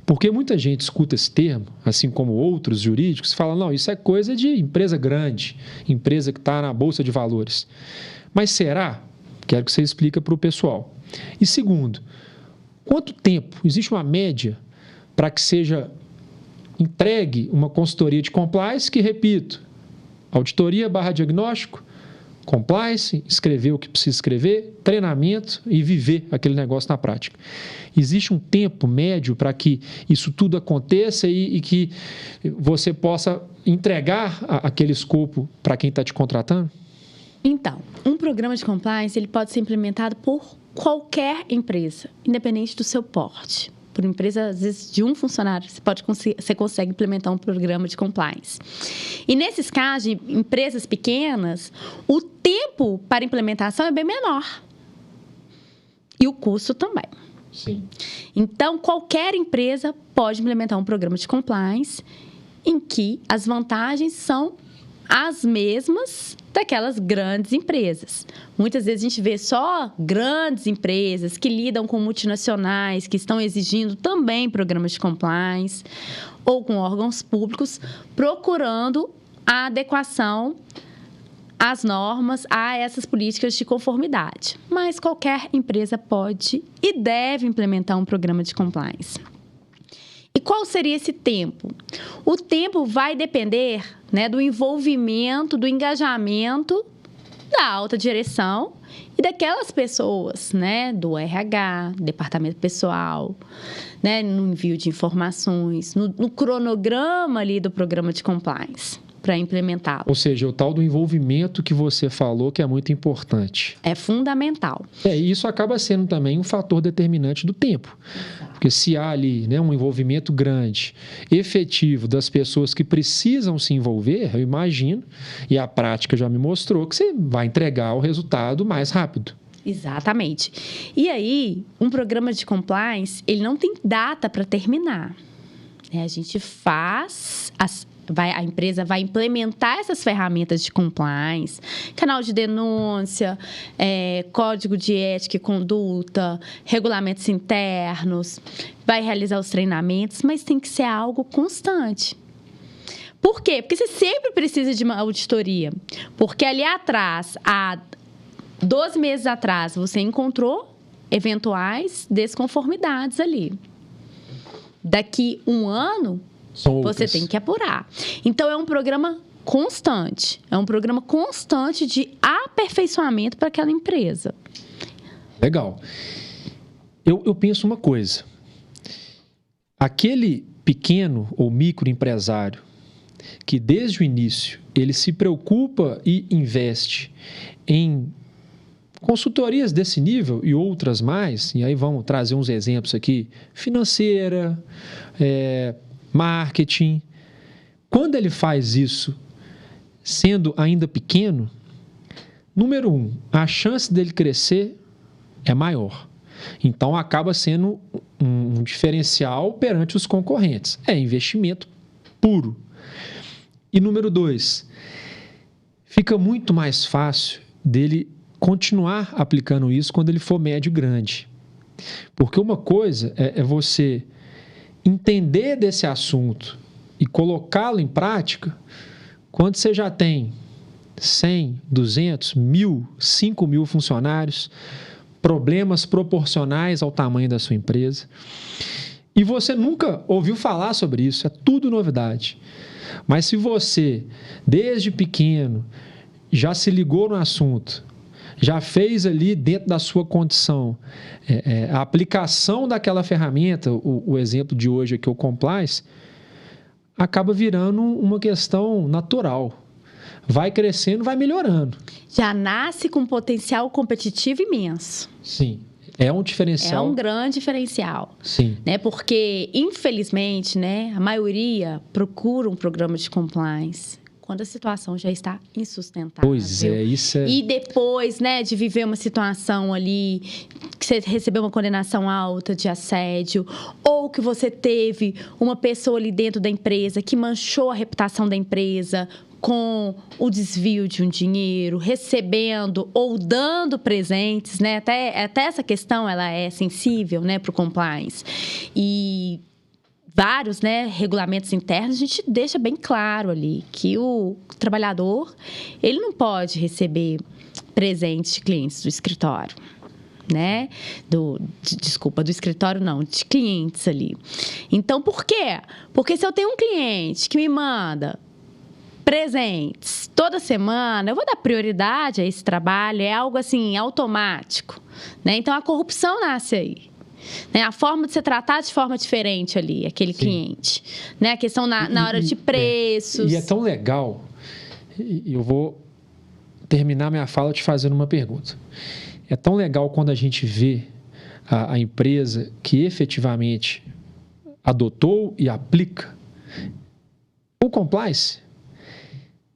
Speaker 1: Porque muita gente escuta esse termo, assim como outros jurídicos, e fala, não, isso é coisa de empresa grande, empresa que está na Bolsa de Valores. Mas será? Quero que você explique para o pessoal. E segundo, quanto tempo? Existe uma média para que seja entregue uma consultoria de compliance que, repito, auditoria / diagnóstico, compliance, escrever o que precisa escrever, treinamento e viver aquele negócio na prática. Existe um tempo médio para que isso tudo aconteça e que você possa entregar aquele escopo para quem está te contratando?
Speaker 2: Então, um programa de compliance ele pode ser implementado por qualquer empresa, independente do seu porte. Por empresa, às vezes, de um funcionário, você consegue implementar um programa de compliance. E nesses casos, de empresas pequenas, o tempo para implementação é bem menor. E o custo também.
Speaker 1: Sim.
Speaker 2: Então, qualquer empresa pode implementar um programa de compliance em que as vantagens são as mesmas daquelas grandes empresas. Muitas vezes a gente vê só grandes empresas que lidam com multinacionais, que estão exigindo também programas de compliance, ou com órgãos públicos, procurando a adequação às normas, a essas políticas de conformidade. Mas qualquer empresa pode e deve implementar um programa de compliance. E qual seria esse tempo? O tempo vai depender, né, do envolvimento, do engajamento da alta direção e daquelas pessoas, né, do RH, departamento pessoal, né, no envio de informações, no cronograma ali do programa de compliance para implementá-lo.
Speaker 1: Ou seja, o tal do envolvimento que você falou que é muito importante.
Speaker 2: É fundamental.
Speaker 1: E isso acaba sendo também um fator determinante do tempo. Porque se há ali, né, um envolvimento grande, efetivo das pessoas que precisam se envolver, eu imagino, e a prática já me mostrou, que você vai entregar o resultado mais rápido.
Speaker 2: Exatamente. E aí, um programa de compliance, ele não tem data para terminar. A gente faz a empresa vai implementar essas ferramentas de compliance, canal de denúncia, código de ética e conduta, regulamentos internos, vai realizar os treinamentos, mas tem que ser algo constante. Por quê? Porque você sempre precisa de uma auditoria. Porque ali atrás, há 12 meses atrás, você encontrou eventuais desconformidades ali. Daqui um ano, você tem que apurar. Então, é um programa constante. É um programa constante de aperfeiçoamento para aquela empresa.
Speaker 1: Legal. Eu penso uma coisa. Aquele pequeno ou microempresário que, desde o início, ele se preocupa e investe em consultorias desse nível e outras mais, e aí vamos trazer uns exemplos aqui, financeira, marketing. Quando ele faz isso, sendo ainda pequeno, número 1, a chance dele crescer é maior. Então, acaba sendo um diferencial perante os concorrentes. É investimento puro. E número 2, fica muito mais fácil dele continuar aplicando isso quando ele for médio e grande. Porque uma coisa é você entender desse assunto e colocá-lo em prática quando você já tem 100, 200, 1.000, 5.000 funcionários, problemas proporcionais ao tamanho da sua empresa. E você nunca ouviu falar sobre isso, é tudo novidade. Mas se você, desde pequeno, já se ligou no assunto, já fez ali dentro da sua condição a aplicação daquela ferramenta, o exemplo de hoje aqui, o compliance, acaba virando uma questão natural. Vai crescendo, vai melhorando.
Speaker 2: Já nasce com potencial competitivo imenso.
Speaker 1: Sim, é um diferencial.
Speaker 2: É um grande diferencial.
Speaker 1: Sim.
Speaker 2: Né? Porque, infelizmente, né, a maioria procura um programa de compliance quando a situação já está insustentável.
Speaker 1: Pois é, isso é...
Speaker 2: E depois, né, de viver uma situação ali, que você recebeu uma condenação alta de assédio, ou que você teve uma pessoa ali dentro da empresa que manchou a reputação da empresa com o desvio de um dinheiro, recebendo ou dando presentes, né? Até essa questão, ela é sensível, né, para o compliance. E vários, né, regulamentos internos, a gente deixa bem claro ali que o trabalhador, ele não pode receber presentes de clientes do escritório, né? Do escritório não, de clientes ali. Então, por quê? Porque se eu tenho um cliente que me manda presentes toda semana, eu vou dar prioridade a esse trabalho, é algo assim, automático, né? Então, a corrupção nasce aí. Né? A forma de ser tratado de forma diferente ali, aquele Sim. cliente. Né? A questão na hora de preços.
Speaker 1: E é tão legal, e eu vou terminar minha fala te fazendo uma pergunta. É tão legal quando a gente vê a empresa que efetivamente adotou e aplica o compliance,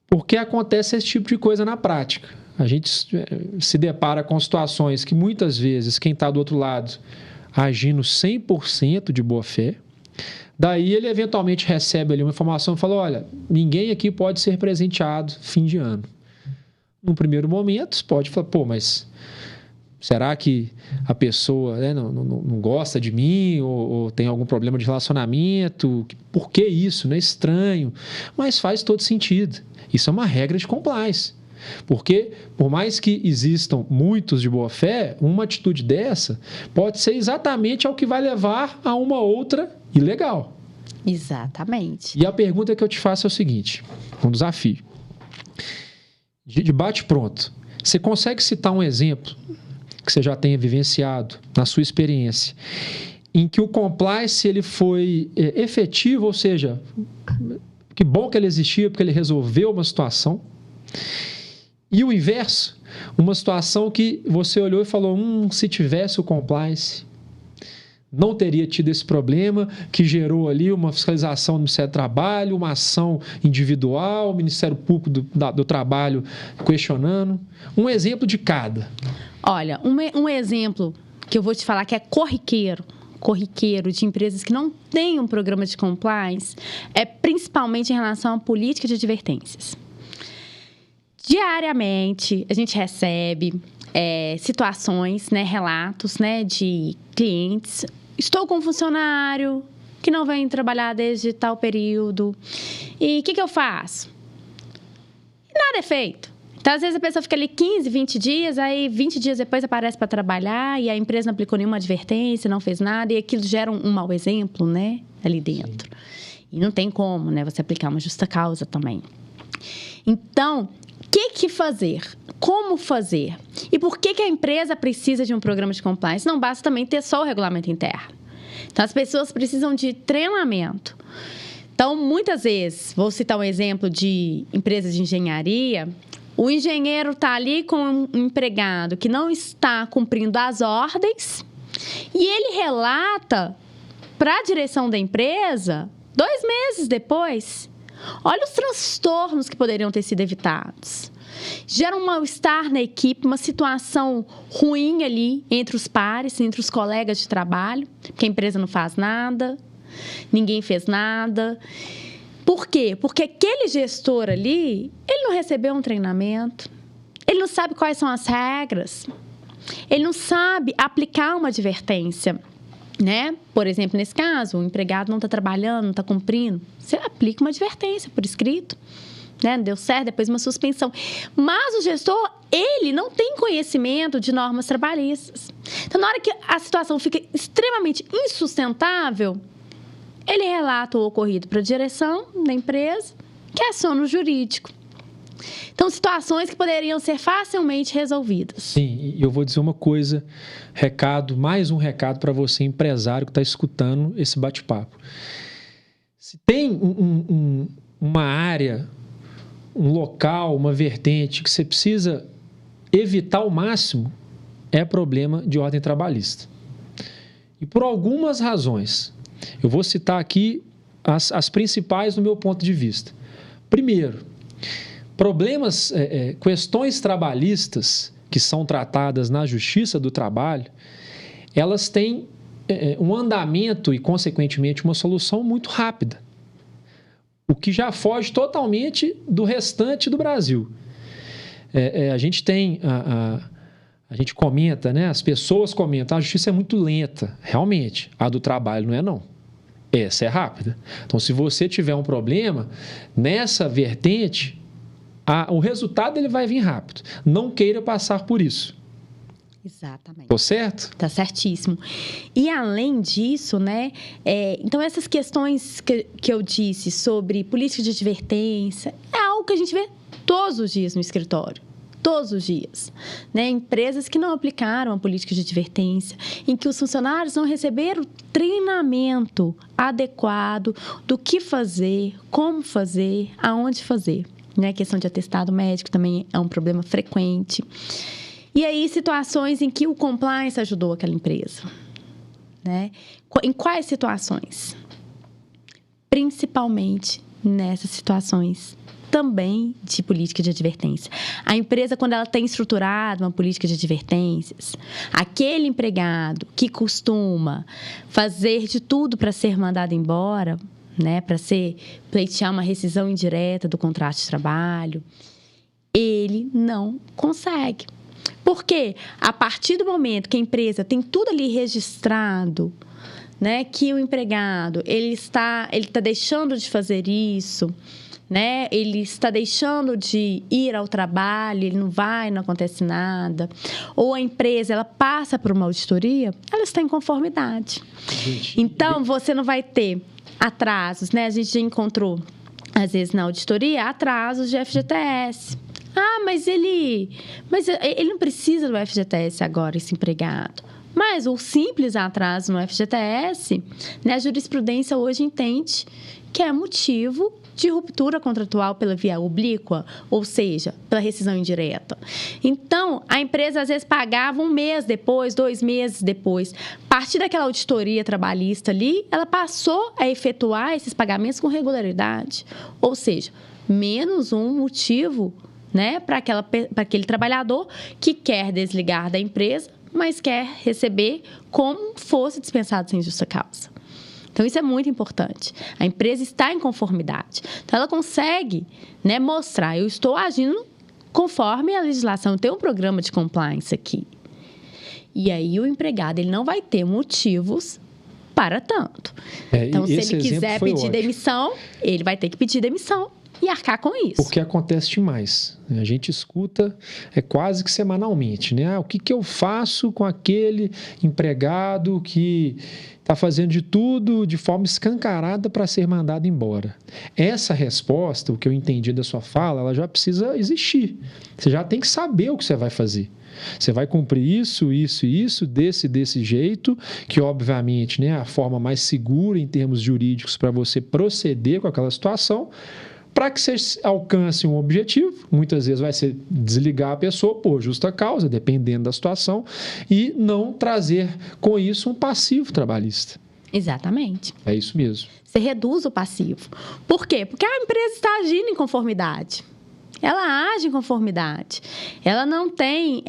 Speaker 1: porque acontece esse tipo de coisa na prática. A gente se depara com situações que muitas vezes quem está do outro lado agindo 100% de boa fé, daí ele eventualmente recebe ali uma informação e fala, olha, ninguém aqui pode ser presenteado fim de ano. Num primeiro momento, você pode falar, pô, mas será que a pessoa, né, não gosta de mim ou tem algum problema de relacionamento? Por que isso? Não é estranho? Mas faz todo sentido. Isso é uma regra de compliance. Porque, por mais que existam muitos de boa fé, uma atitude dessa pode ser exatamente ao que vai levar a uma outra ilegal.
Speaker 2: Exatamente.
Speaker 1: E a pergunta que eu te faço é o seguinte, um desafio. De bate-pronto, você consegue citar um exemplo que você já tenha vivenciado na sua experiência, em que o compliance ele foi efetivo, ou seja, que bom que ele existia porque ele resolveu uma situação, e o inverso, uma situação que você olhou e falou, se tivesse o compliance, não teria tido esse problema, que gerou ali uma fiscalização do Ministério do Trabalho, uma ação individual, o Ministério Público do Trabalho questionando. Um exemplo de cada.
Speaker 2: Olha, um exemplo que eu vou te falar que é corriqueiro de empresas que não têm um programa de compliance, é principalmente em relação à política de advertências. Diariamente, a gente recebe situações, né, relatos, né, de clientes. Estou com um funcionário que não vem trabalhar desde tal período. E o que eu faço? Nada é feito. Então, às vezes, a pessoa fica ali 15, 20 dias, aí 20 dias depois aparece para trabalhar e a empresa não aplicou nenhuma advertência, não fez nada, e aquilo gera um mau exemplo, né, ali dentro. Sim. E não tem como, né, você aplicar uma justa causa também. Então, o que fazer? Como fazer? E por que a empresa precisa de um programa de compliance? Não basta também ter só o regulamento interno. Então, as pessoas precisam de treinamento. Então, muitas vezes, vou citar um exemplo de empresa de engenharia, o engenheiro está ali com um empregado que não está cumprindo as ordens e ele relata para a direção da empresa 2 meses depois. Olha os transtornos que poderiam ter sido evitados. Gera um mal-estar na equipe, uma situação ruim ali entre os pares, entre os colegas de trabalho, porque a empresa não faz nada, ninguém fez nada. Por quê? Porque aquele gestor ali, ele não recebeu um treinamento, ele não sabe quais são as regras, ele não sabe aplicar uma advertência. Né? Por exemplo, nesse caso, o empregado não está trabalhando, não está cumprindo. Você aplica uma advertência por escrito. Né? Não deu certo, depois uma suspensão. Mas o gestor, ele não tem conhecimento de normas trabalhistas. Então, na hora que a situação fica extremamente insustentável, ele relata o ocorrido para a direção da empresa, que aciona o jurídico. Então, situações que poderiam ser facilmente resolvidas.
Speaker 1: Sim, e eu vou dizer uma coisa, mais um recado para você, empresário que está escutando esse bate-papo. Se tem uma área, um local, uma vertente que você precisa evitar ao máximo, é problema de ordem trabalhista. E por algumas razões. Eu vou citar aqui as principais do meu ponto de vista. Primeiro, problemas, questões trabalhistas que são tratadas na Justiça do Trabalho, elas têm um andamento e, consequentemente, uma solução muito rápida, o que já foge totalmente do restante do Brasil. A gente tem, a gente comenta, né? As pessoas comentam, a Justiça é muito lenta, realmente, a do trabalho não é não. Essa é rápida. Então, se você tiver um problema, nessa vertente, o resultado ele vai vir rápido. Não queira passar por isso.
Speaker 2: Exatamente.
Speaker 1: Tô certo?
Speaker 2: Tá certíssimo. E além disso, né? Então, essas questões que eu disse sobre política de advertência é algo que a gente vê todos os dias no escritório. Todos os dias. Né? Empresas que não aplicaram a política de advertência, em que os funcionários não receberam treinamento adequado do que fazer, como fazer, aonde fazer. Né? A questão de atestado médico também é um problema frequente. E aí, situações em que o compliance ajudou aquela empresa, né? Em quais situações? Principalmente nessas situações também de política de advertência. A empresa, quando ela tem estruturado uma política de advertências, aquele empregado que costuma fazer de tudo para ser mandado embora, né, para pleitear uma rescisão indireta do contrato de trabalho, ele não consegue. Porque a partir do momento que a empresa tem tudo ali registrado, né, que o empregado ele está deixando de fazer isso, né, ele está deixando de ir ao trabalho, ele não vai, não acontece nada, ou a empresa ela passa por uma auditoria, ela está em conformidade. Então, você não vai ter atrasos, né? A gente já encontrou, às vezes, na auditoria, atrasos de FGTS. Mas ele não precisa do FGTS agora, esse empregado. Mas o simples atraso no FGTS, né, a jurisprudência hoje entende que é motivo de ruptura contratual pela via oblíqua, ou seja, pela rescisão indireta. Então, a empresa às vezes pagava 1 mês depois, 2 meses depois. A partir daquela auditoria trabalhista ali, ela passou a efetuar esses pagamentos com regularidade. Ou seja, menos um motivo, né, para aquele trabalhador que quer desligar da empresa, mas quer receber como fosse dispensado sem justa causa. Então, isso é muito importante. A empresa está em conformidade. Então, ela consegue, né, mostrar, eu estou agindo conforme a legislação. Tem um programa de compliance aqui. E aí, o empregado ele não vai ter motivos para tanto. Então, se ele quiser pedir demissão, ele vai ter que pedir demissão e arcar com isso.
Speaker 1: Porque acontece demais. A gente escuta quase que semanalmente, né? O que eu faço com aquele empregado que está fazendo de tudo de forma escancarada para ser mandado embora? Essa resposta, o que eu entendi da sua fala, ela já precisa existir. Você já tem que saber o que você vai fazer. Você vai cumprir isso, isso e isso, desse jeito, que obviamente, né, é a forma mais segura em termos jurídicos para você proceder com aquela situação, para que você alcance um objetivo. Muitas vezes vai ser desligar a pessoa por justa causa, dependendo da situação, e não trazer com isso um passivo trabalhista.
Speaker 2: Exatamente.
Speaker 1: É isso mesmo.
Speaker 2: Você reduz o passivo. Por quê? Porque a empresa está agindo em conformidade. Ela age em conformidade. Ela não tem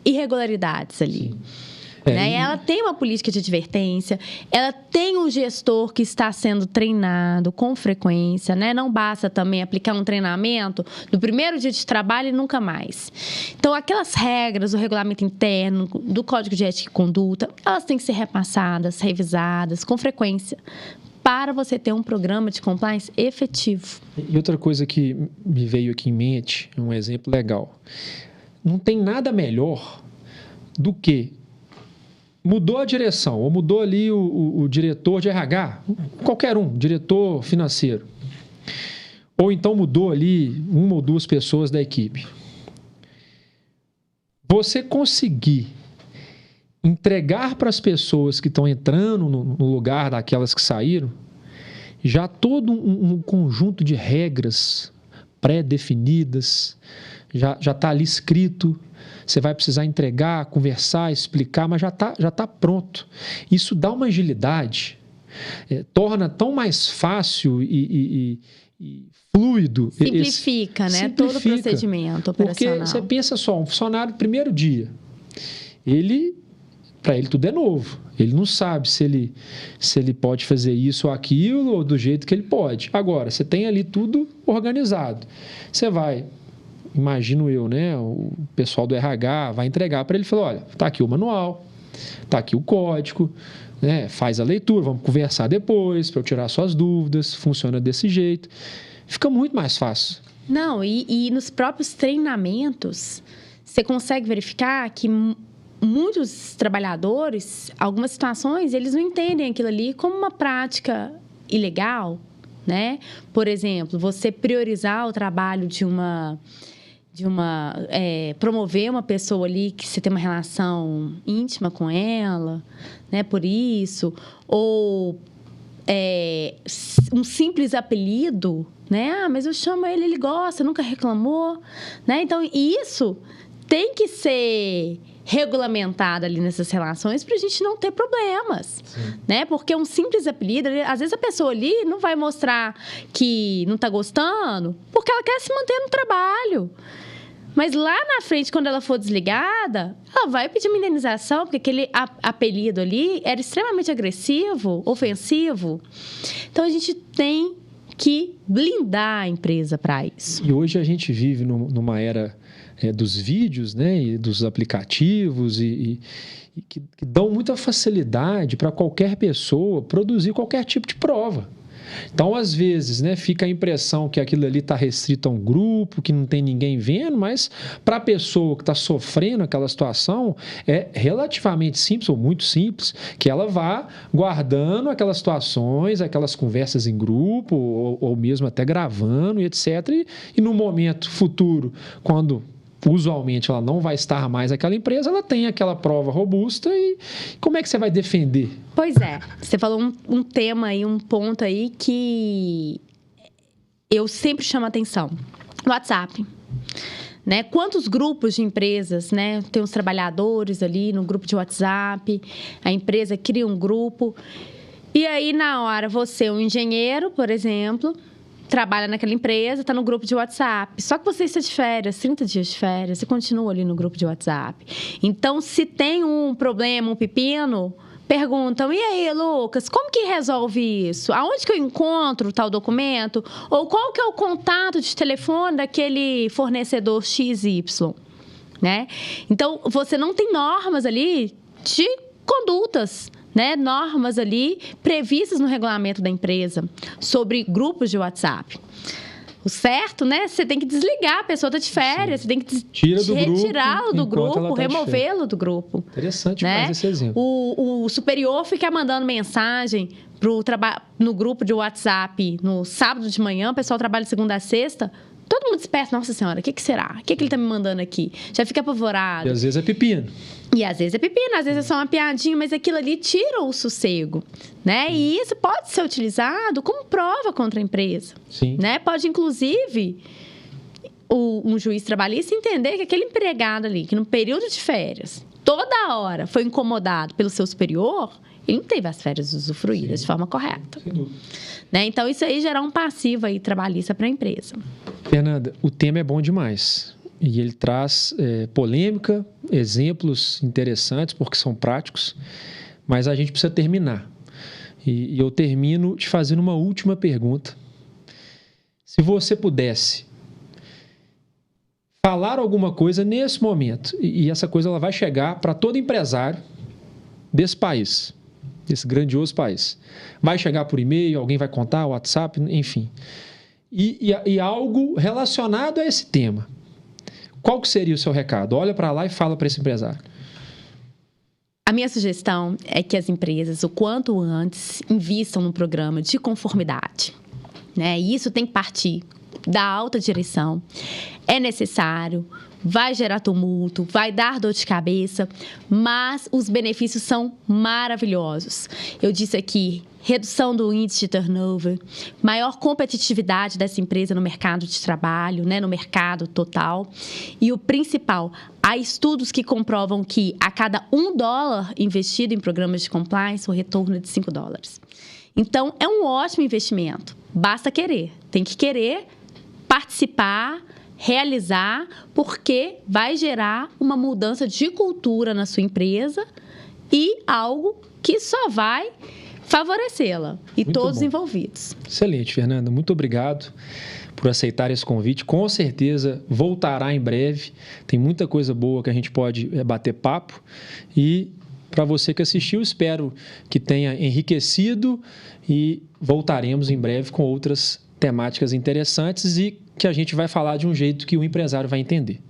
Speaker 2: irregularidades ali. Né? Ela tem uma política de advertência, ela tem um gestor que está sendo treinado com frequência, né? Não basta também aplicar um treinamento no primeiro dia de trabalho e nunca mais. Então, aquelas regras do regulamento interno, do Código de Ética e Conduta, elas têm que ser repassadas, revisadas com frequência, para você ter um programa de compliance efetivo.
Speaker 1: E outra coisa que me veio aqui em mente, um exemplo legal. Não tem nada melhor do que mudou a direção, ou mudou ali o diretor de RH, qualquer um, diretor financeiro. Ou então mudou ali 1 ou 2 pessoas da equipe. Você conseguir entregar para as pessoas que estão entrando no lugar daquelas que saíram, já todo um conjunto de regras pré-definidas, já está ali escrito. Você vai precisar entregar, conversar, explicar, mas já tá pronto. Isso dá uma agilidade, torna tão mais fácil e fluido.
Speaker 2: Simplifica, né? Todo o procedimento operacional.
Speaker 1: Porque você pensa só, um funcionário do primeiro dia, para ele tudo é novo. Ele não sabe se ele pode fazer isso ou aquilo, ou do jeito que ele pode. Agora, você tem ali tudo organizado. Você vai... Imagino eu, né? O pessoal do RH vai entregar para ele e falar, olha, está aqui o manual, está aqui o código, né? Faz a leitura, vamos conversar depois para eu tirar suas dúvidas, funciona desse jeito. Fica muito mais fácil.
Speaker 2: Não, e nos próprios treinamentos, você consegue verificar que muitos trabalhadores, algumas situações, eles não entendem aquilo ali como uma prática ilegal, né? Por exemplo, você priorizar o trabalho promover uma pessoa ali que você tem uma relação íntima com ela, né? Por isso, ou um simples apelido, né? Mas eu chamo ele gosta, nunca reclamou, né? Então, isso tem que ser regulamentada ali nessas relações para a gente não ter problemas, né? Porque um simples apelido, às vezes a pessoa ali não vai mostrar que não está gostando porque ela quer se manter no trabalho. Mas lá na frente, quando ela for desligada, ela vai pedir uma indenização, porque aquele apelido ali era extremamente agressivo, ofensivo. Então, a gente tem que blindar a empresa para isso.
Speaker 1: E hoje a gente vive numa era dos vídeos, né, e dos aplicativos e que dão muita facilidade para qualquer pessoa produzir qualquer tipo de prova. Então, às vezes, né, fica a impressão que aquilo ali está restrito a um grupo, que não tem ninguém vendo, mas para a pessoa que está sofrendo aquela situação, é relativamente simples, ou muito simples, que ela vá guardando aquelas situações, aquelas conversas em grupo, ou mesmo até gravando, e etc. E no momento futuro, quando usualmente ela não vai estar mais naquela empresa, ela tem aquela prova robusta e como é que você vai defender?
Speaker 2: Pois é, você falou um tema aí, um ponto aí que eu sempre chamo a atenção. WhatsApp, né? Quantos grupos de empresas, né? Tem os trabalhadores ali no grupo de WhatsApp, a empresa cria um grupo e aí na hora você, um engenheiro, por exemplo, trabalha naquela empresa, está no grupo de WhatsApp. Só que você está de férias, 30 dias de férias, você continua ali no grupo de WhatsApp. Então, se tem um problema, um pepino, perguntam, e aí, Lucas, como que resolve isso? Aonde que eu encontro tal documento? Ou qual que é o contato de telefone daquele fornecedor XY? Né? Então, você não tem normas ali de condutas, né, normas ali previstas no regulamento da empresa sobre grupos de WhatsApp. O certo, né? Você tem que desligar, a pessoa está de férias, você tem que retirá-lo do grupo, removê-lo do grupo.
Speaker 1: Interessante,
Speaker 2: né?
Speaker 1: Mais esse exemplo.
Speaker 2: O superior fica mandando mensagem no grupo de WhatsApp no sábado de manhã, o pessoal trabalha de segunda a sexta. Todo mundo desperta, nossa senhora, o que será? O que ele está me mandando aqui? Já fica apavorado.
Speaker 1: E às vezes é pepino.
Speaker 2: E às vezes é pepino, às vezes é só uma piadinha, mas aquilo ali tira o sossego, né? E isso pode ser utilizado como prova contra a empresa.
Speaker 1: Sim.
Speaker 2: Né? Pode, inclusive, um juiz trabalhista entender que aquele empregado ali, que no período de férias, toda hora foi incomodado pelo seu superior, ele não teve as férias usufruídas de forma correta.
Speaker 1: Sem dúvida.
Speaker 2: Né? Então, isso aí gera um passivo aí trabalhista para a empresa.
Speaker 1: Fernanda, o tema é bom demais. E ele traz polêmica, exemplos interessantes, porque são práticos, mas a gente precisa terminar. E eu termino te fazendo uma última pergunta. Se você pudesse falar alguma coisa nesse momento, e essa coisa ela vai chegar para todo empresário desse país, desse grandioso país. Vai chegar por e-mail, alguém vai contar, WhatsApp, enfim. E algo relacionado a esse tema. Qual que seria o seu recado? Olha para lá e fala para esse empresário.
Speaker 2: A minha sugestão é que as empresas, o quanto antes, invistam no programa de conformidade. Né? E isso tem que partir da alta direção. É necessário, vai gerar tumulto, vai dar dor de cabeça, mas os benefícios são maravilhosos. Eu disse aqui, redução do índice de turnover, maior competitividade dessa empresa no mercado de trabalho, né, no mercado total. E o principal, há estudos que comprovam que a cada $1 investido em programas de compliance, o retorno é de $5. Então, é um ótimo investimento. Basta querer. Tem que querer participar, realizar, porque vai gerar uma mudança de cultura na sua empresa e algo que só vai favorecê-la e
Speaker 1: Muito
Speaker 2: todos
Speaker 1: bom.
Speaker 2: Envolvidos.
Speaker 1: Excelente, Fernanda. Muito obrigado por aceitar esse convite. Com certeza voltará em breve. Tem muita coisa boa que a gente pode bater papo. E para você que assistiu, espero que tenha enriquecido e voltaremos em breve com outras temáticas interessantes e que a gente vai falar de um jeito que o empresário vai entender.